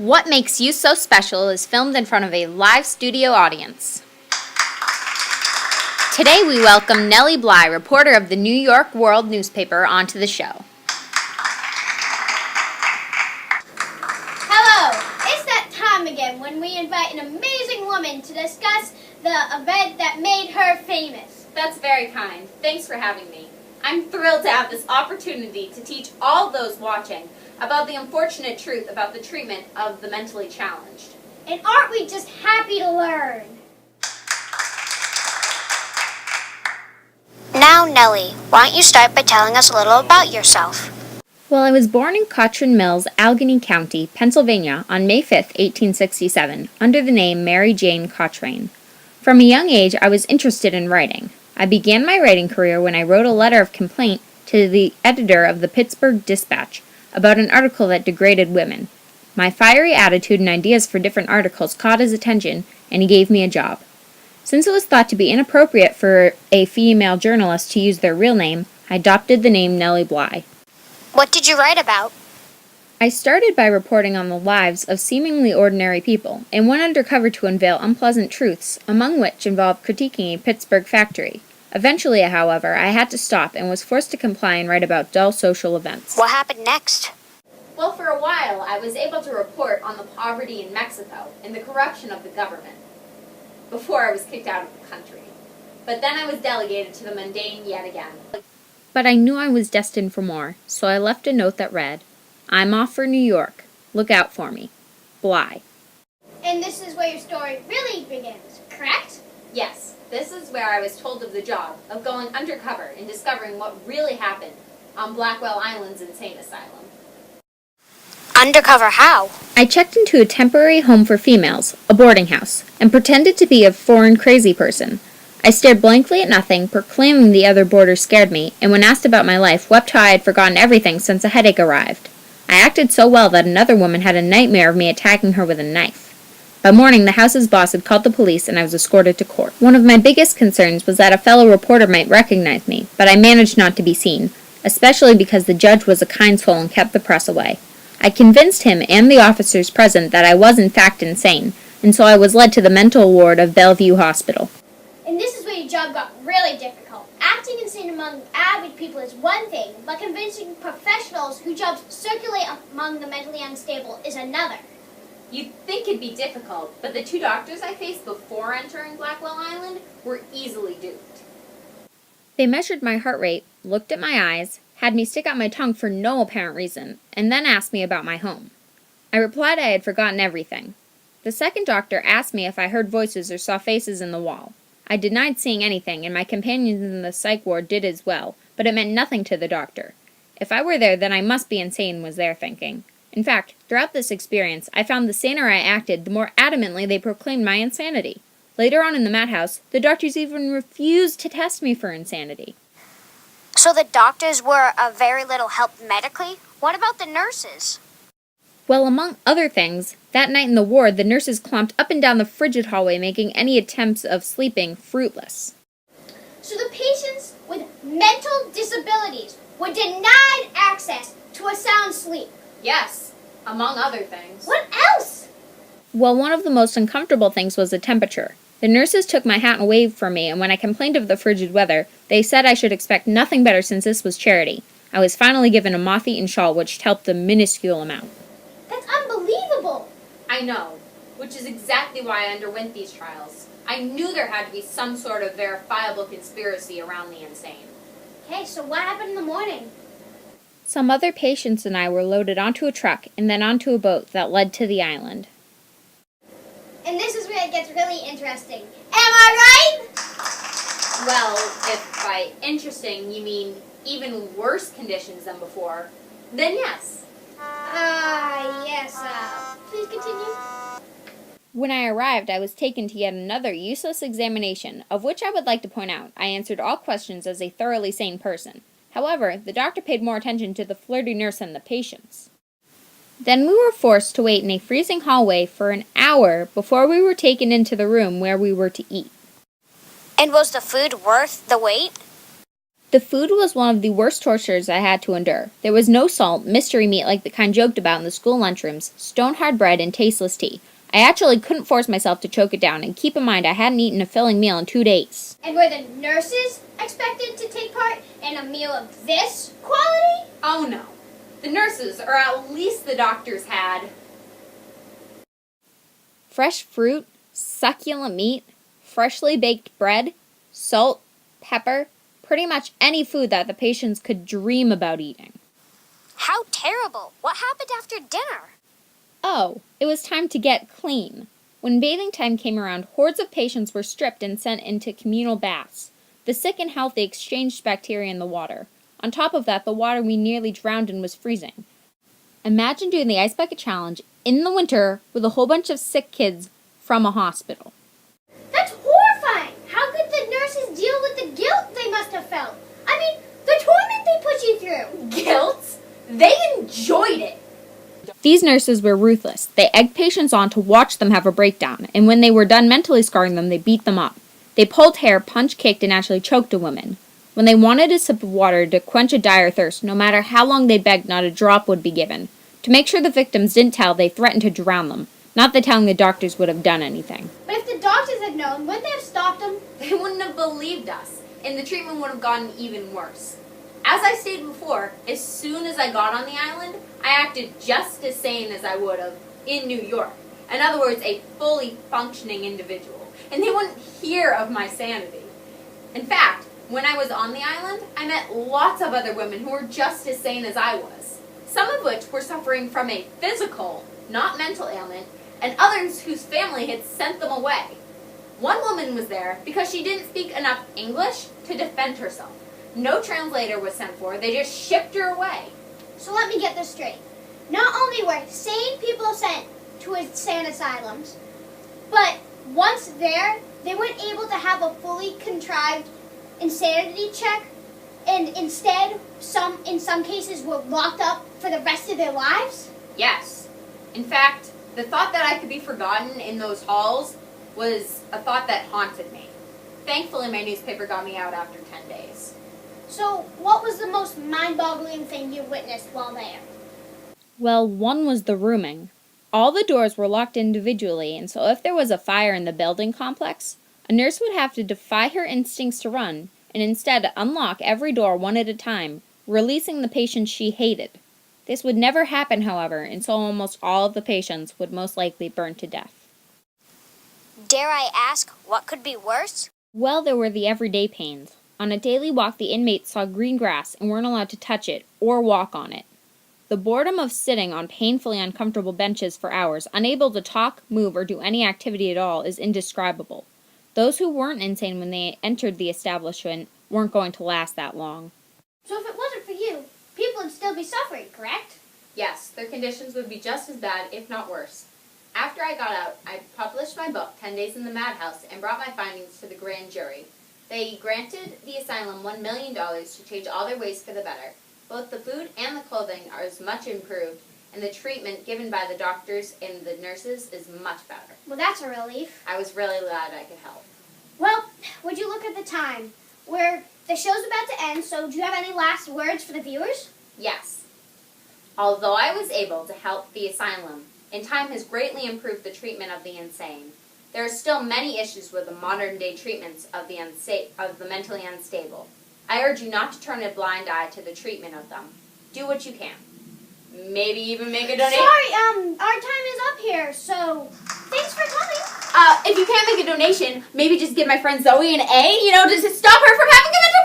What Makes You So Special is filmed in front of a live studio audience. Today we welcome Nellie Bly, reporter of the New York World newspaper, onto the show. Hello! It's that time again when we invite an amazing woman to discuss the event that made her famous. That's very kind. Thanks for having me. I'm thrilled to have this opportunity to teach all those watching about the unfortunate truth about the treatment of the mentally challenged. And aren't we just happy to learn? Now, Nellie, why don't you start by telling us a little about yourself? Well, I was born in Cochrane Mills, Allegheny County, Pennsylvania, on May 5, 1867, under the name Mary Jane Cochrane. From a young age, I was interested in writing. I began my writing career when I wrote a letter of complaint to the editor of the Pittsburgh Dispatch about an article that degraded women. My fiery attitude and ideas for different articles caught his attention, and he gave me a job. Since it was thought to be inappropriate for a female journalist to use their real name, I adopted the name Nellie Bly. What did you write about? I started by reporting on the lives of seemingly ordinary people, and went undercover to unveil unpleasant truths, among which involved critiquing a Pittsburgh factory. Eventually, however, I had to stop and was forced to comply and write about dull social events. What happened next? Well, for a while, I was able to report on the poverty in Mexico and the corruption of the government before I was kicked out of the country. But then I was delegated to the mundane yet again. But I knew I was destined for more, so I left a note that read, "I'm off for New York. Look out for me. Bly." And this is where your story really begins, correct? Yes, this is where I was told of the job of going undercover and discovering what really happened on Blackwell Island's insane asylum. Undercover how? I checked into a temporary home for females, a boarding house, and pretended to be a foreign crazy person. I stared blankly at nothing, proclaiming the other boarders scared me, and when asked about my life, wept how I had forgotten everything since a headache arrived. I acted so well that another woman had a nightmare of me attacking her with a knife. By morning, the house's boss had called the police, and I was escorted to court. One of my biggest concerns was that a fellow reporter might recognize me, but I managed not to be seen, especially because the judge was a kind soul and kept the press away. I convinced him and the officers present that I was in fact insane, and so I was led to the mental ward of Bellevue Hospital. And this is where your job got really difficult. Acting insane among average people is one thing, but convincing professionals whose jobs circulate among the mentally unstable is another. You'd think it'd be difficult, but the two doctors I faced before entering Blackwell Island were easily duped. They measured my heart rate, looked at my eyes, had me stick out my tongue for no apparent reason, and then asked me about my home. I replied I had forgotten everything. The second doctor asked me if I heard voices or saw faces in the wall. I denied seeing anything, and my companions in the psych ward did as well, but it meant nothing to the doctor. If I were there, then I must be insane, was their thinking. In fact, throughout this experience, I found the saner I acted, the more adamantly they proclaimed my insanity. Later on in the madhouse, the doctors even refused to test me for insanity. So the doctors were of very little help medically? What about the nurses? Well, among other things, that night in the ward, the nurses clomped up and down the frigid hallway, making any attempts of sleeping fruitless. So the patients with mental disabilities were denied access to a sound sleep. Yes, among other things. What else? Well, one of the most uncomfortable things was the temperature. The nurses took my hat away from me, and when I complained of the frigid weather, they said I should expect nothing better since this was charity. I was finally given a moth-eaten shawl, which helped a minuscule amount. That's unbelievable. I know, which is exactly why I underwent these trials. I knew there had to be some sort of verifiable conspiracy around the insane. Okay, so what happened in the morning? Some other patients and I were loaded onto a truck and then onto a boat that led to the island. And this is where it gets really interesting. Am I right? Well, if by interesting you mean even worse conditions than before, then yes. Yes. Please continue. When I arrived, I was taken to yet another useless examination, of which I would like to point out I answered all questions as a thoroughly sane person. However, the doctor paid more attention to the flirty nurse than the patients. Then we were forced to wait in a freezing hallway for an hour before we were taken into the room where we were to eat. And was the food worth the wait? The food was one of the worst tortures I had to endure. There was no salt, mystery meat like the kind joked about in the school lunchrooms, stone-hard bread, and tasteless tea. I actually couldn't force myself to choke it down, and keep in mind I hadn't eaten a filling meal in 2 days. And were the nurses expected to take part in a meal of this quality? Oh no. The nurses, or at least the doctors, had Fresh fruit, succulent meat, freshly baked bread, salt, pepper, pretty much any food that the patients could dream about eating. How terrible. What happened after dinner? Oh, it was time to get clean. When bathing time came around, hordes of patients were stripped and sent into communal baths. The sick and healthy exchanged bacteria in the water. On top of that, the water we nearly drowned in was freezing. Imagine doing the Ice Bucket Challenge in the winter with a whole bunch of sick kids from a hospital. That's horrifying! How could the nurses deal with the guilt they must have felt? I mean, the torment they put you through! guilt. They enjoyed it. These nurses were ruthless. They egged patients on to watch them have a breakdown, and when they were done mentally scarring them, they beat them up. They pulled hair, punched, kicked, and actually choked a woman. When they wanted a sip of water to quench a dire thirst, no matter how long they begged, not a drop would be given. To make sure the victims didn't tell, they threatened to drown them. Not that telling the doctors would have done anything. But if the doctors had known, wouldn't they have stopped them? They wouldn't have believed us, and the treatment would have gotten even worse. As I stated before, as soon as I got on the island, I acted just as sane as I would have in New York. In other words, a fully functioning individual. And they wouldn't hear of my sanity. In fact, when I was on the island, I met lots of other women who were just as sane as I was. Some of which were suffering from a physical, not mental ailment, and others whose family had sent them away. One woman was there because she didn't speak enough English to defend herself. No translator was sent for her, they just shipped her away. So let me get this straight. Not only were sane people sent to insane asylums, but once there, they weren't able to have a fully contrived insanity check, and instead, in some cases, were locked up for the rest of their lives? Yes. In fact, the thought that I could be forgotten in those halls was a thought that haunted me. Thankfully, my newspaper got me out after 10 days. So, what was the most mind-boggling thing you witnessed while there? Well, one was the rooming. All the doors were locked individually, and so if there was a fire in the building complex, a nurse would have to defy her instincts to run, and instead unlock every door one at a time, releasing the patients she hated. This would never happen, however, and so almost all of the patients would most likely burn to death. Dare I ask, what could be worse? Well, there were the everyday pains. On a daily walk, the inmates saw green grass and weren't allowed to touch it or walk on it. The boredom of sitting on painfully uncomfortable benches for hours, unable to talk, move, or do any activity at all, is indescribable. Those who weren't insane when they entered the establishment weren't going to last that long. So if it wasn't for you, people would still be suffering, correct? Yes, their conditions would be just as bad, if not worse. After I got out, I published my book, 10 Days in the Madhouse, and brought my findings to the grand jury. They granted the asylum $1 million to change all their ways for the better. Both the food and the clothing are as much improved, and the treatment given by the doctors and the nurses is much better. Well, that's a relief. I was really glad I could help. Well, would you look at the time? The show's about to end, so do you have any last words for the viewers? Yes. Although I was able to help the asylum, and time has greatly improved the treatment of the insane, there are still many issues with the modern-day treatments of the mentally unstable. I urge you not to turn a blind eye to the treatment of them. Do what you can. Maybe even make a donation. Sorry, our time is up here, so thanks for coming. If you can't make a donation, maybe just give my friend Zoe an A, just to stop her from having a mental